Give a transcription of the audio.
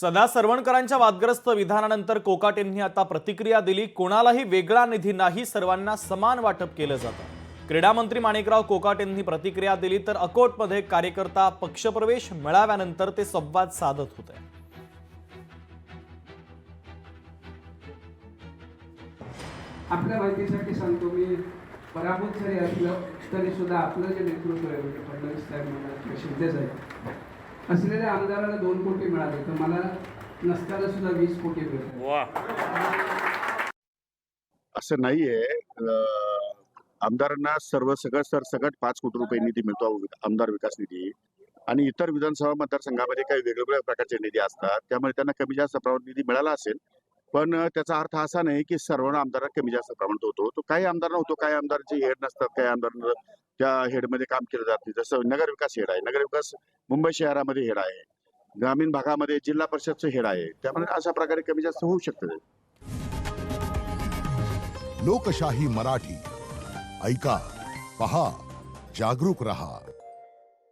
सदा सरवणकरांच्या वादग्रस्त विधानानंतर कोकाट यांनी आता प्रतिक्रिया दिली। कोणालाही वेगळा निधी नाही, सर्वांना समान वाटप केलं जातं। क्रीडा मंत्री माणिकराव कोकाट यांनी प्रतिक्रिया दिली तर अकोटमध्ये कार्यकर्ता पक्षप्रवेश मिळाल्यानंतर ते संवाद साधत होते। आपल्या माहितीसाठी सांगतो, मी पराभूत जरी असलं तरी सुद्धा आपलं जे नेतृत्व आहे म्हणजे फडणवीस साहेब म्हणा, शिंदे साहेब असलेल्या आमदाराला 2 कोटी मिळाले, तर मला नसताना सुद्धा 20 कोटी मिळाले। असं नाहीये। आमदारांना सरसकट 5 कोटी रुपये निधी मिळतो, आमदार विकास निधी, आणि इतर विधानसभा मतदारसंघामध्ये काही वेगवेगळ्या प्रकारचे निधी असतात, त्यामुळे त्यांना कमी जास्त प्रमाणात निधी मिळाला असेल। पण त्याचा अर्थ असा नाही की सर्व आमदारांना कमी जास्त प्रमाणात होतो। तो काही आमदारांना होतो, काही आमदारांचे हेड नसतात, काही आमदारांना त्या हेडमध्ये काम केलं जात नाही। जसं नगर विकास हेड आहे, नगर विकास मुंबई शहरामध्ये हेड आहे, ग्रामीण भागामध्ये जिल्हा परिषदचं हेड आहे, त्यामुळे अशा प्रकारे कमी जास्त होऊ शकतं। लोकशाही मराठी ऐका, पहा, जागरूक रहा।